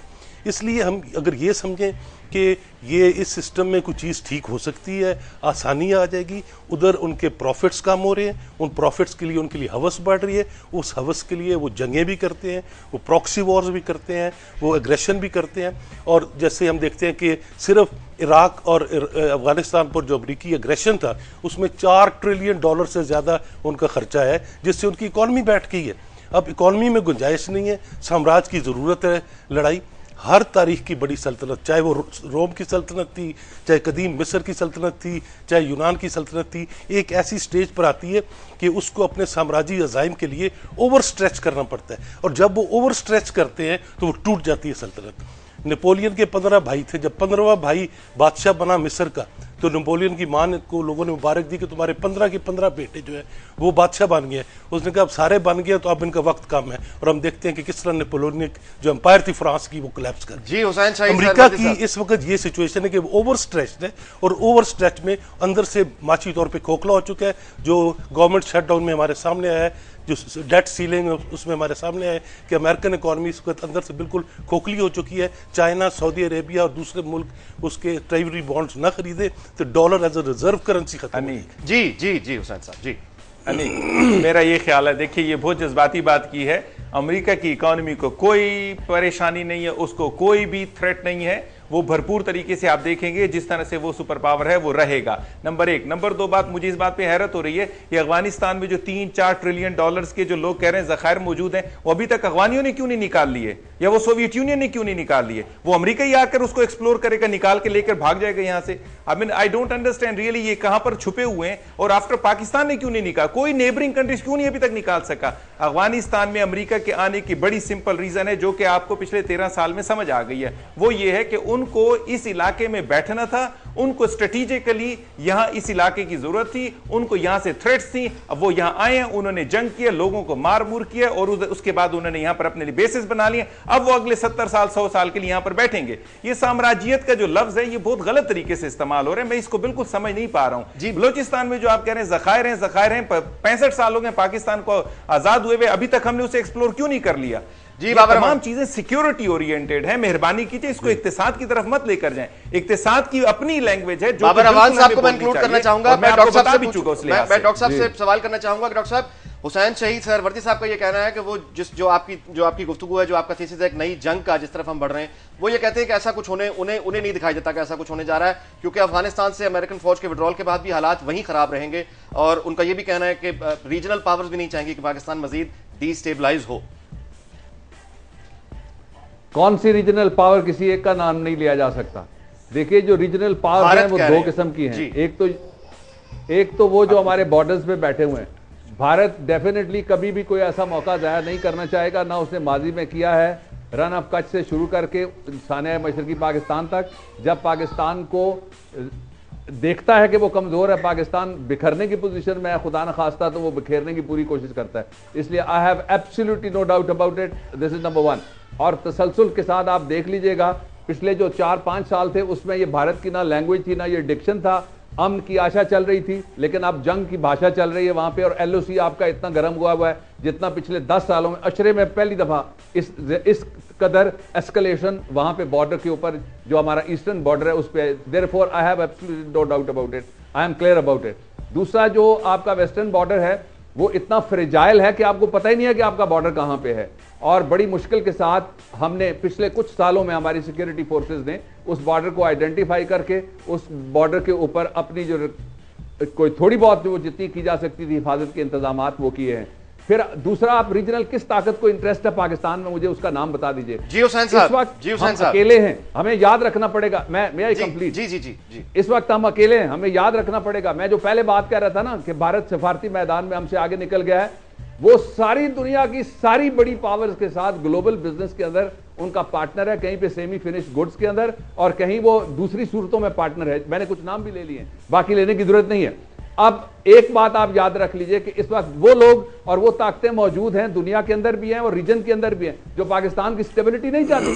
इसलिए हम अगर ये समझें कि ये इस सिस्टम में कुछ चीज़ ठीक हो सकती है, आसानी आ जाएगी, उधर उनके प्रॉफिट्स कम हो रहे हैं, उन प्रॉफिट्स के लिए उनके लिए हवस बढ़ रही है, उस हवस के लिए वो जंगें भी करते हैं, वो प्रॉक्सी वॉर्स भी करते हैं, वो एग्रेशन भी करते हैं। और जैसे हम देखते हैं कि सिर्फ इराक और अफगानिस्तान पर जो अमरीकी एग्रेशन था उसमें $4 ट्रिलियन से ज़्यादा उनका खर्चा है, जिससे उनकी इकॉनमी बैठ गई है। अब इकॉनमी में गुंजाइश नहीं है, साम्राज्य की ज़रूरत है लड़ाई। हर तारीख की बड़ी सल्तनत, चाहे वो रोम की सल्तनत थी, चाहे कदीम मिस्र की सल्तनत थी, चाहे यूनान की सल्तनत थी, एक ऐसी स्टेज पर आती है कि उसको अपने साम्राज्यी अज़ाइम के लिए ओवर स्ट्रेच करना पड़ता है, और जब वो ओवर स्ट्रेच करते हैं तो वो टूट जाती है सल्तनत। नेपोलियन के 15 भाई थे, जब 15वां भाई बादशाह बना मिस्र का तो नेपोलियन की मां को लोगों ने मुबारक दी कि तुम्हारे 15 के 15 बेटे जो है वो बादशाह बन गए। उसने कहा अब सारे बन गए तो अब इनका वक्त कम है, और हम देखते हैं कि किस तरह नेपोलियन जो एम्पायर थी फ्रांस की वो कोलैप्स कर जी। हुसैन शाही अमेरिका की इस वक्त ये सिचुएशन है कि वो ओवर स्ट्रेच्ड है, और ओवर स्ट्रेच में अंदर से माशी तौर पर खोखला हो चुका है। जो गवर्नमेंट शटडाउन में हमारे सामने आया है, जो डेट सीलिंग उसमें हमारे सामने है कि अमेरिकन इकॉनमी इस वक्त अंदर से बिल्कुल खोखली हो चुकी है। चाइना, सऊदी अरेबिया और दूसरे मुल्क उसके ट्रेजरी बॉन्ड्स न खरीदे तो dollar as a reserve currency खत्म हो। जी जी जी हुसैन साहब जी। अनीक, मेरा ये ख्याल है, देखिए ये बहुत जज्बाती बात की है। अमेरिका की इकॉनमी को कोई परेशानी नहीं है, उसको कोई भी थ्रेट नहीं है, वो भरपूर तरीके से आप देखेंगे जिस तरह से वो सुपर पावर है वो रहेगा। नंबर 1। नंबर 2 बात, मुझे इस बात पे हैरत हो रही है कि अफगानिस्तान में जो $3-4 ट्रिलियन के जो लोग कह रहे हैं ज़खायर मौजूद हैं, वो अभी तक अफगानियों ने क्यों नहीं निकाल लिए, या वो सोवियत यूनियन ने क्यों नहीं निकाल लिए? वो अमेरिका ही आकर उसको एक्सप्लोर करेगा, निकाल के लेकर भाग जाएगा यहां से। आई डोंट अंडरस्टैंड रियली ये कहां पर छुपे हुए हैं, और आफ्टर पाकिस्तान ने क्यों नहीं निकाला, कोई नेबरिंग कंट्रीज क्यों नहीं अभी तक निकाल सका? अफगानिस्तान में अमेरिका के आने की बड़ी सिंपल रीजन है, जो कि आपको पिछले 13 साल में समझ आ गई है। वो ये है कि उनको इस इलाके में बैठना था, उनको स्ट्रेटेजिकली यहां इस इलाके की जरूरत थी, उनको यहां से थ्रेट्स थी। अब वो यहां आए हैं, उन्होंने जंग किया, लोगों को मार मूर किया, और उसके बाद उन्होंने यहां पर अपने लिए बेसिस बना लिए। अब वो अगले 70 साल 100 साल के लिए यहां पर बैठेंगे। ये साम्राज्यियत का जो लफ्ज है ये बहुत गलत तरीके से इस्तेमाल हो रहा है, मैं इसको बिल्कुल समझ नहीं पा रहा हूं। बलूचिस्तान में जो आप कह रहे हैं ज़खायर हैं, 65 साल हो गए पाकिस्तान को आजाद हुए हुए, अभी तक हमने उसे एक्सप्लोर क्यों नहीं कर लिया? जी तमाम चीजें सिक्योरिटी ओरिएंटेड है, मेहरबानी कीजिए इसको इक्तिसाद की तरफ मत लेकर जाएं। इक्तिसाद की अपनी लैंग्वेज है। बाबर अवान साहब को मैं इंक्लूड करना चाहूंगा, मैं डॉक्टर साहब से भी चुका, मैं डॉक्टर साहब से सवाल करना चाहूंगा। डॉक्टर साहब, हुसैन शहीद सरवर्दी साहब का ये कहना है कि वो जो आपकी गुफ्तगू है, जो आपका थीसिस है एक नई जंग का जिस तरफ हम बढ़ रहे हैं, वो ये कहते हैं कि ऐसा कुछ उन्हें नहीं दिखाई देता कि ऐसा कुछ होने जा रहा है, क्योंकि अफगानिस्तान से अमेरिकन फौज के विड्रॉल के बाद भी हालात वहीं खराब रहेंगे। और उनका ये भी कहना है कि रीजनल पावर्स भी नहीं चाहेंगे कि पाकिस्तान मजीद डिस्टेबलाइज हो। कौन सी रीजनल पावर, किसी एक का नाम नहीं लिया जा सकता। देखिए जो रीजनल पावर है वो दो किस्म की हैं। एक तो वो जो हमारे बॉर्डर्स पे बैठे हुए हैं। भारत डेफिनेटली कभी भी कोई ऐसा मौका जाया नहीं करना चाहेगा, ना उसने माजी में किया है। रन ऑफ कच्छ से शुरू करके सानिया मशरकी पाकिस्तान तक, जब पाकिस्तान को देखता है कि वो कमजोर है, पाकिस्तान बिखरने की पोजीशन में है, खुदा न खास्ता, तो वो बिखेरने की पूरी कोशिश करता है। इसलिए I have absolutely no doubt about it, this is number one. और तसलसल के साथ आप देख लीजिएगा पिछले जो 4-5 साल थे उसमें ये भारत की ना लैंग्वेज थी, ना ये डिक्शन था। अमन की आशा चल रही थी, लेकिन अब जंग की भाषा चल रही है वहां पे। और LOC आपका इतना गर्म हुआ है जितना पिछले 10 सालों में अशरे में पहली दफा इस कदर एस्केलेशन वहां पे बॉर्डर के ऊपर जो हमारा ईस्टर्न बॉर्डर है उस पे। Therefore I have absolutely no doubt about it, I am clear about it. दूसरा जो आपका वेस्टर्न बॉर्डर है वो इतना फ्रेजाइल है कि आपको पता ही नहीं है कि आपका बॉर्डर कहां पे है। और बड़ी मुश्किल के साथ हमने पिछले कुछ सालों में हमारी सिक्योरिटी फोर्सेस ने उस बॉर्डर को आइडेंटिफाई करके उस बॉर्डर के ऊपर अपनी जो कोई थोड़ी बहुत जो जितनी की जा सकती थी हिफाजत के इंतजाम वो किए हैं। फिर दूसरा, आप रीजनल किस ताकत को इंटरेस्ट है पाकिस्तान में, मुझे उसका नाम बता दीजिए। जी हुसैन साहब, इस वक्त हम अकेले हैं, हमें याद रखना पड़ेगा। मैं कंप्लीट जी। इस वक्त हम अकेले हैं, हमें याद रखना पड़ेगा। मैं जो पहले बात कर रहा था ना कि भारत सफारती मैदान में हमसे आगे निकल गया है, वो सारी दुनिया की सारी बड़ी पावर्स के साथ ग्लोबल बिजनेस के अंदर उनका पार्टनर है, कहीं पे सेमी फिनिश्ड गुड्स के अंदर और कहीं वो दूसरी सूरतों में पार्टनर है। मैंने कुछ नाम भी ले लिए, बाकी लेने की जरूरत नहीं है। अब एक बात आप याद रख लीजिए कि इस वक्त वो लोग और वो ताकतें मौजूद हैं, दुनिया के अंदर भी हैं और रीजन के अंदर भी हैं, जो पाकिस्तान की स्टेबिलिटी नहीं चाहती।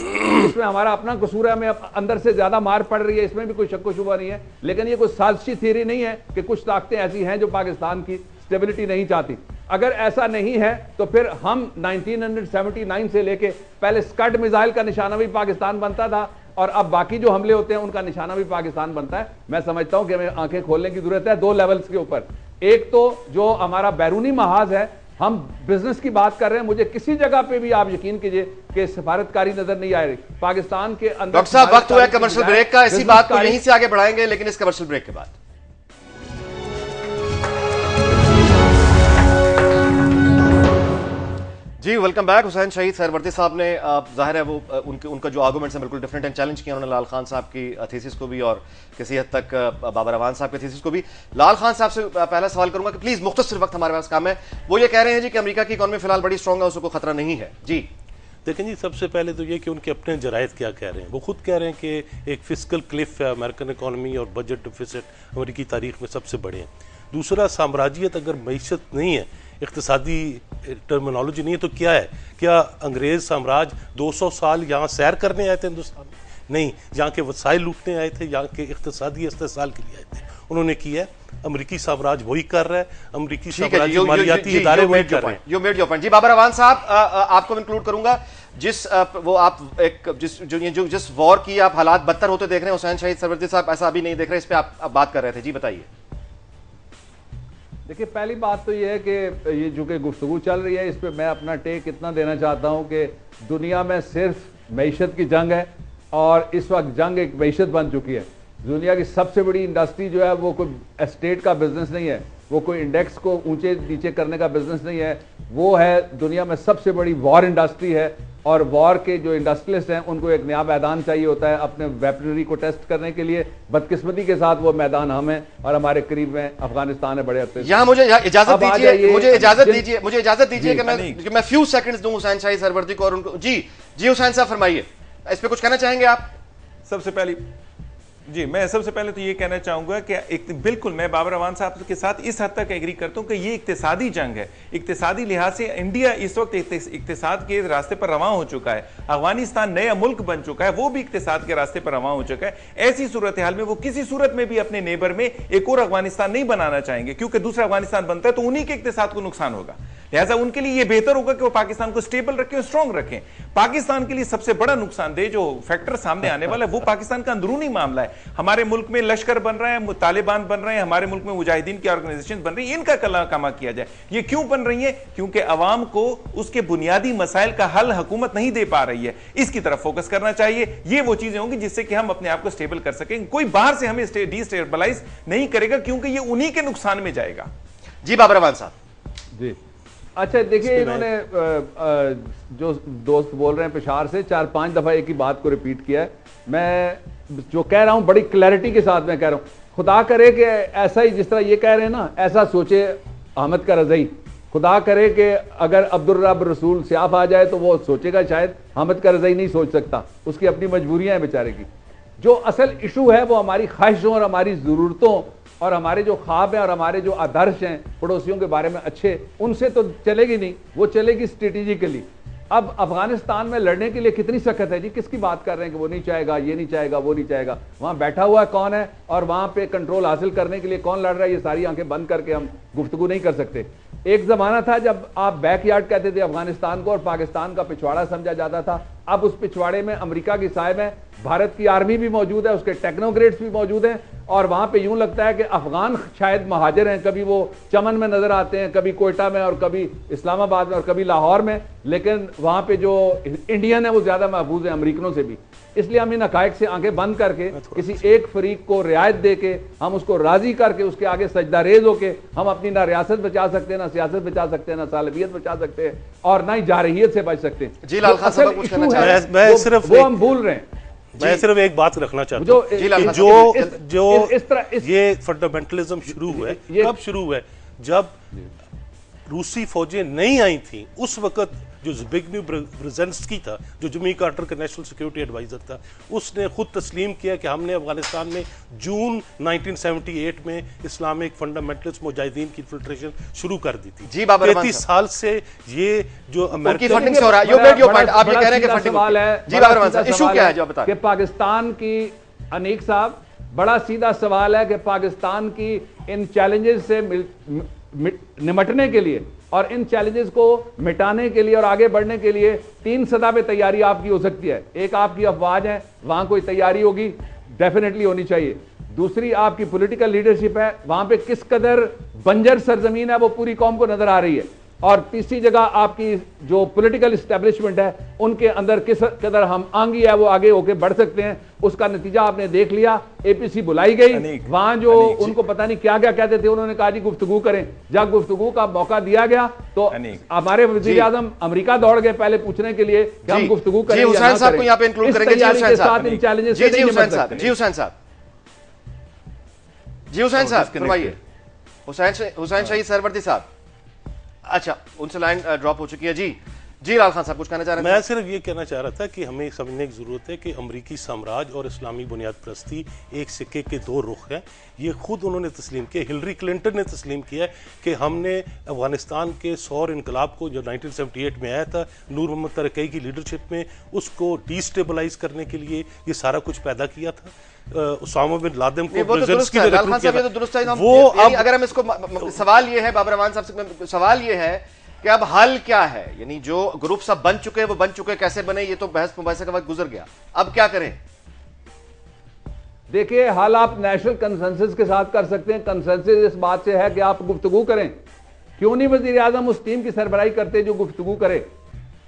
इसमें हमारा अपना कसूर है, हमें अंदर से ज्यादा मार पड़ रही है, इसमें भी कोई शक व शुबा नहीं है। लेकिन ये कोई साजिशी थ्योरी नहीं है कि कुछ ताकतें ऐसी हैं जो पाकिस्तान की स्टेबिलिटी नहीं चाहती। अगर ऐसा नहीं है तो फिर हम 1979 से लेके पहले स्कड मिसाइल का निशाना भी पाकिस्तान बनता था और अब बाकी जो हमले होते हैं उनका निशाना भी पाकिस्तान बनता है। मैं समझता हूं कि हमें आंखें खोलने की जरूरत है 2 लेवल्स के ऊपर। एक तो जो हमारा बैरूनी महाज है, हम बिजनेस की बात कर रहे हैं, मुझे किसी जगह पे भी आप यकीन कीजिए कि सफारतकारी नजर नहीं आ रही पाकिस्तान के अंदर। डॉक्टर साहब, वक्त हुआ है कमर्शियल ब्रेक का, इसी बात को यहीं से आगे बढ़ाएंगे, लेकिन इस कमर्शियल ब्रेक के बाद। जी वेलकम बैक। हुसैन शहीद सरवर्दी साहब ने जाहिर है वो उनका जो आर्गूमेंट्स हैं बिल्कुल डिफरेंट एंड चैलेंज किया उन्होंने लाल खान साहब की थीसिस को भी और किसी हद तक बाबर अवान साहब की थीसिस को भी। लाल खान साहब से पहला सवाल करूंगा कि प्लीज मुख्तसर वक्त हमारे पास काम है। वो ये कह रहे हैं जी कि अमेरिका की इकॉनमी फिलहाल बड़ी स्ट्रांग है, उसको खतरा नहीं है। जी देखें जी, सबसे पहले तो ये कि उनके अपने जरायद क्या कह रहे हैं। वो खुद कह रहे हैं कि एक फिस्कल क्लिफ है अमेरिकन इकॉनमी और बजट डिफिसिट अमेरिकी तारीख में सबसे बड़े हैं। दूसरा, साम्राज्यत अगर मईशत नहीं है, इक्तिसादी टर्मिनोलॉजी नहीं है, तो क्या है? क्या अंग्रेज साम्राज्य 200 साल यहाँ सैर करने आए थे हिंदुस्तान में? नहीं, यहाँ के वसाइल लूटने आए थे, यहाँ के इक्तिसादी इस्तेसाल के लिए आए थे। उन्होंने किया, अमेरिकी साम्राज्य वही कर रहा है, अमेरिकी साम्राज्य मालियाती इदारे वही कर रहे हैं। You made your point. जी बाबर अवान साहब, आपको इंक्लूड करूंगा। जिस वॉर की आप हालात बदतर होते देख रहे हैं, हुसैन शहीद सरवर्दी साहब ऐसा अभी नहीं देख रहे, इस पे आप बात कर रहे थे। जी बताइए। देखिए, पहली बात तो ये है कि ये जो कि गुफ्तगू चल रही है, इस पे मैं अपना टेक इतना देना चाहता हूं कि दुनिया में सिर्फ मईशत की जंग है और इस वक्त जंग एक मईशत बन चुकी है। दुनिया की सबसे बड़ी इंडस्ट्री जो है वो कोई एस्टेट का बिजनेस नहीं है, वो कोई इंडेक्स को ऊंचे नीचे करने का बिजनेस नहीं है, वो है दुनिया में सबसे बड़ी वॉर इंडस्ट्री है। और वॉर के जो इंडस्ट्रियलिस्ट हैं उनको एक नया मैदान चाहिए होता है अपने वेपनरी को टेस्ट करने के लिए। बदकिस्मती के साथ वो मैदान हम हैं और हमारे करीब में अफगानिस्तान है बड़े अरसे। यहाँ मुझे इजाजत दीजिए कि मैं फ्यू सेकंड्स दूं हुसैन शहीद सरवर्दी को और उनको। जी हुसैन साहब फरमाइए, इस पे कुछ कहना चाहेंगे आप? मैं सबसे पहले तो ये कहना चाहूंगा कि बिल्कुल मैं बाबर अवान साहब के साथ इस हद तक एग्री करता हूं कि ये इक्तिसादी जंग है। इक्तिसादी लिहाज से इंडिया इस वक्त इक्तिसाद के रास्ते पर रवां हो चुका है। अफगानिस्तान नया मुल्क बन चुका है, वो भी इक्तिसाद के रास्ते पर रवां हो चुका है। ऐसी सूरत हाल में वो किसी सूरत में भी अपने नेबर में एक और अफगानिस्तान नहीं बनाना चाहेंगे, क्योंकि दूसरा अफगानिस्तान बनता है तो उन्हीं के इक्तिसाद को नुकसान होगा। लिहाजा उनके लिए यह बेहतर होगा कि वो पाकिस्तान को स्टेबल रखें और स्ट्रांग रखें। पाकिस्तान के लिए सबसे बड़ा नुकसानदेह जो फैक्टर सामने आने वाला है वो पाकिस्तान का अंदरूनी मामला है। हमारे मुल्क में लश्कर बन रहा है, तालिबान बन रहे हैं, हमारे मुल्क में मुजाहिदीन की ऑर्गेनाइजेशन बन रही है, इनका कामा किया जाए। ये क्यों बन रही है? क्योंकि अवाम को उसके बुनियादी मसाइल का हल हुकूमत नहीं दे पा रही है। इसकी तरफ फोकस करना चाहिए। ये वो चीजें होंगी जिससे कि हम अपने आप को स्टेबल कर सकेंगे। कोई बाहर से हमें डिस्टेबलाइज नहीं करेगा, क्योंकि ये उन्हीं के नुकसान में जाएगा। जी बाबर रहमान साहब। जी अच्छा, देखिए इन्होंने जो दोस्त बोल रहे हैं पेशावर से 4-5 दफा एक ही बात को रिपीट किया है। मैं जो कह रहा हूं बड़ी क्लैरिटी के साथ मैं कह रहा हूं, खुदा करे कि ऐसा ही जिस तरह ये कह रहे हैं ना, ऐसा सोचे अहमद का रज़ई। खुदा करे कि अगर अब्दुल रब रसूल सियाफ आ जाए तो वो सोचेगा, शायद अहमद का रज़ई नहीं सोच सकता, उसकी अपनी मजबूरियां हैं बेचारे की। जो असल इशू है वो हमारी ख्वाहिशों और हमारी ज़रूरतों और हमारे जो ख्वाब हैं और हमारे जो आदर्श हैं पड़ोसियों के बारे में अच्छे, उनसे तो चलेगी नहीं, वो चलेगी स्ट्रेटेजिकली। अब अफगानिस्तान में लड़ने के लिए कितनी सख्त है जी, किसकी बात कर रहे हैं कि वो नहीं चाहेगा, ये नहीं चाहेगा, वो नहीं चाहेगा। वहां बैठा हुआ कौन है और वहां पे कंट्रोल हासिल करने के लिए कौन लड़ रहा है, ये सारी आंखें बंद करके हम गुफ्तगू नहीं कर सकते। एक जमाना था जब आप बैकयार्ड कहते थे अफगानिस्तान को और पाकिस्तान का पिछवाड़ा समझा जाता था। अब उस पिछवाड़े में अमेरिका की साय में भारत की आर्मी भी मौजूद है, उसके टेक्नोक्रेट्स भी मौजूद हैं और वहां पे यूं लगता है कि अफगान शायद महाजिर हैं। कभी वो चमन में नजर आते हैं, कभी कोयटा में और कभी इस्लामाबाद में और कभी लाहौर में, लेकिन वहां पे जो इंडियन है वो ज्यादा महफूज है अमेरिकनों से भी। इसलिए हम इन हकायक से आंखें बंद करके किसी एक फरीक को रियायत दे के हम उसको राजी करके उसके आगे सजदा रेज होके हम अपनी ना रियासत बचा सकते हैं, ना सियासत बचा सकते हैं, ना सालबियत बचा सकते हैं और ना ही जारहियत से बच सकते हैं। जी लाल खान साहब कुछ कहना चाह रहे हैं? मैं सिर्फ वो हम भूल रहे हैं। मैं सिर्फ एक बात रखना चाहता हूं कि जो ये फंडामेंटलिज्म शुरू हुआ है, कब शुरू हुआ है? जब रूसी फौजें नहीं आई थी उस वक्त जो ज़बिग्नेव ब्रेजेंस्की था, जो जिमी कार्टर का नेशनल सिक्योरिटी एडवाइजर था, उसने खुद तस्लीम किया कि हमने अफगानिस्तान में जून 1978 में इस्लामिक फंडामेंटलिस्ट मुजाहिदीन की इन्फिल्ट्रेशन शुरू कर दी थी। जी बाबर 33 साल से ये जो अमेरिका फंडिंग से हो रहा है, आप ये कह रहे हैं कि फंडिंग सवाल है। जी बाबर साहब, इशू क्या है जो बता कि पाकिस्तान की अनीक साहब, बड़ा सीधा सवाल है कि पाकिस्तान की इन चैलेंजेस से निमटने के लिए और इन चैलेंजेस को मिटाने के लिए और आगे बढ़ने के लिए 3 सतह पे तैयारी आपकी हो सकती है। एक आपकी अफवाज है, वहां कोई तैयारी होगी, डेफिनेटली होनी चाहिए। दूसरी आपकी पॉलिटिकल लीडरशिप है, वहां पे किस कदर बंजर सरजमीन है वो पूरी कौम को नजर आ रही है। और तीसरी जगह आपकी जो पॉलिटिकल इस्टेब्लिशमेंट है उनके अंदर किस कदर हम आंगी है वो आगे होके बढ़ सकते हैं। उसका नतीजा आपने देख लिया। एपीसी बुलाई गई, वहां जो उनको पता नहीं क्या क्या कहते थे, उन्होंने कहा जी गुफ्तगू करें। जब गुफ्तगू का मौका दिया गया तो हमारे वज़ीर आज़म अमेरिका दौड़ गए पहले पूछने के लिए कि हम गुफ्तगू करें। हुसैन साहब को यहाँ पे इंक्लूड करेंगे। जी हुसैन साहब, फरमाइए। हुसैन शहीद सरवर्दी साहब, अच्छा उनसे लाइन ड्रॉप हो चुकी है। जी लाल खान साहब कुछ कहना चाह रहे हैं? मैं सिर्फ ये कहना चाह रहा था कि हमें समझने की जरूरत है कि अमरीकी साम्राज्य और इस्लामी बुनियाद परस्ती एक सिक्के के 2 रुख हैं। ये खुद उन्होंने तस्लीम किया, हिलरी क्लिंटन ने तस्लीम किया है कि हमने अफगानिस्तान के सौर इनकलाब को जो 1978 में आया था नूर मोहम्मद तरकई की लीडरशिप में, उसको डिस्टेबलाइज करने के लिए ये सारा कुछ पैदा किया था। उसामा बिन लादेन को दुरुस्त है। वो अगर हम इसको सवाल ये है बाबर रहमान साहब से, सवाल ये है कि अब हल क्या है? यानी जो ग्रुप सब बन चुके हैं वो बन चुके, कैसे बने ये तो बहस मुबाहिसे का वक्त गुजर गया, अब क्या करें? देखिए हल आप नेशनल कंसेंसस के साथ कर सकते हैं। कंसेंसस इस बात से है कि आप गुफ्तगू करें। क्यों नहीं वजीर आजम उस टीम की सरबराही करते जो गुफ्तगू करे?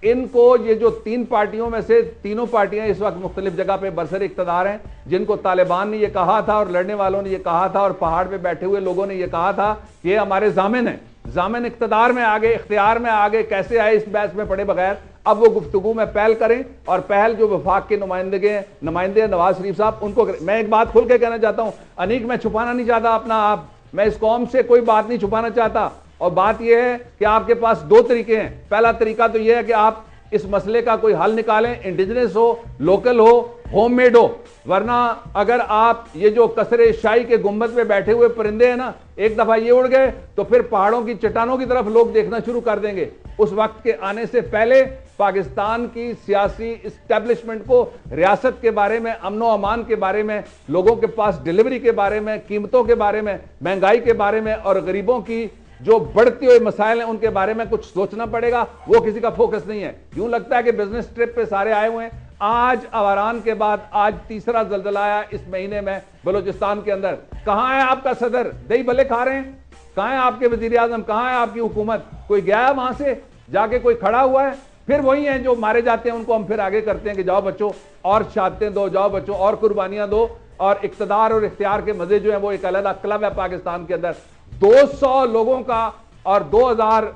इनको ये जो 3 पार्टियों में से तीनों पार्टियां इस वक्त मुख्तलिफ जगह पे बरसर इख्तदार हैं, जिनको तालिबान ने ये कहा था और लड़ने वालों ने ये कहा था और पहाड़ पे बैठे हुए लोगों ने ये कहा था कि ये हमारे जामिन है, जामिन इख्तदार में आ गए, इख्तियार में आ गए, कैसे आए इस बहस में पड़े बगैर। अब वो गुफ्तगू में पहल करें और पहल जो वफाक के नुमाइंदे नवाज शरीफ साहब उनको करें। मैं एक बात खुल के कहना चाहता हूं अनीक, मैं छुपाना नहीं चाहता अपना आप, मैं इस कौम से कोई बात नहीं छुपाना चाहता। और बात यह है कि आपके पास 2 तरीके हैं। पहला तरीका तो यह है कि आप इस मसले का कोई हल निकालें, इंडिजिनस हो, लोकल हो, होममेड हो। वरना अगर आप ये जो कसरे शाही के गुंबद पे बैठे हुए परिंदे हैं ना, एक दफा ये उड़ गए तो फिर पहाड़ों की चट्टानों की तरफ लोग देखना शुरू कर देंगे। उस वक्त के आने से पहले पाकिस्तान की सियासी इस्टेब्लिशमेंट को रियासत के बारे में, अमनो अमान के बारे में, लोगों के पास डिलीवरी के बारे में, कीमतों के बारे में, महंगाई के बारे में और गरीबों की जो बढ़ते हुए मसाइल हैं उनके बारे में कुछ सोचना पड़ेगा। वो किसी का फोकस नहीं है। यूं लगता है कि बिजनेस ट्रिप पे सारे आए हुए हैं। आज अवारान के बाद आज तीसरा जल्जला आया इस महीने में बलूचिस्तान के अंदर। कहां है आपका सदर? दही भले खा रहे हैं। कहां है आपके वजीर आजम? कहां है आपकी हुकूमत? कोई गया है वहां से जाके? कोई खड़ा हुआ है? फिर वही हैं जो मारे जाते हैं, उनको हम फिर आगे करते हैं कि जाओ बच्चों और शहादतें दो, जाओ बच्चों और कुर्बानियां दो, और इक्तदार और इख्तियार के मजे जो है वो एक अलग क्लब है पाकिस्तान के अंदर। 200 लोगों का और 2000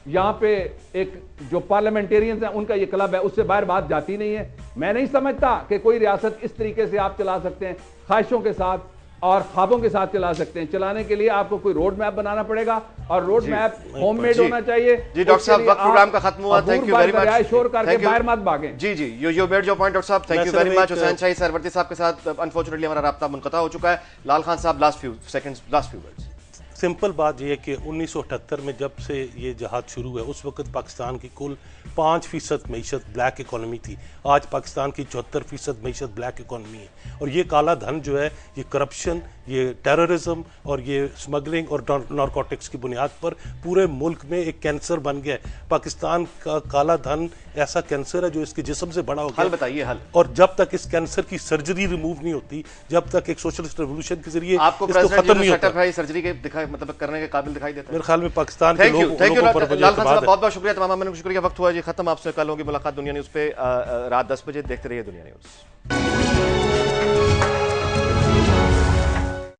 यहाँ पे एक जो पार्लियामेंटेरियंस हैं उनका ये क्लब है, उससे बाहर बात जाती नहीं है। मैं नहीं समझता कि कोई रियासत इस तरीके से आप चला सकते हैं, ख्वाहिशों के साथ और ख्वाबों के साथ चला सकते हैं। चलाने के लिए आपको कोई रोड मैप बनाना पड़ेगा, और रोड मैप होममेड होना चाहिए। जी डॉक्टर साहब, वक्त प्रोग्राम का खत्म हुआ। Thank you very much. शोर करके बाहर मत भागें। जी जी, you made your point doctor साहब, thank you very much. Hussain Shahi सरवर्ती साहब के साथ अनफॉर्चुनेटली हमारा राब्ता मुनक़ता हो चुका है। लाल खान साहब, लास्ट फ्यू वर्ड्स। सिंपल बात यह है कि 1978 में जब से ये जहाज शुरू है उस वक्त पाकिस्तान की कुल 5% मीशत ब्लैक इकॉनमी थी। आज पाकिस्तान की 74% मीशत ब्लैक इकॉनमी है, और ये काला धन जो है, ये करप्शन, ये टेररिज्म और ये स्मगलिंग और नारकोटिक्स की बुनियाद पर पूरे मुल्क में एक कैंसर बन गया है। पाकिस्तान का काला धन ऐसा कैंसर है जो इसके जिस्म से बड़ा हो गया। हल बताइए, हल। और जब तक इस कैंसर की सर्जरी रिमूव नहीं होती, जब तक एक सोशलिस्ट रेवोल्यूशन के जरिए आपको खत्म नहीं होता, सर्जरी के दिखाई मतलब करने के काबिल दिखाई देता है मेरे ख्याल में पाकिस्तान के लोगों पर। लाल खान साहब, बहुत बहुत शुक्रिया, तमाम मेहमानों को शुक्रिया। वक्त हुआ जी खत्म। आपसे कल होगी मुलाकात दुनिया न्यूज़ पे रात 10 बजे। देखते रहिए दुनिया न्यूज़।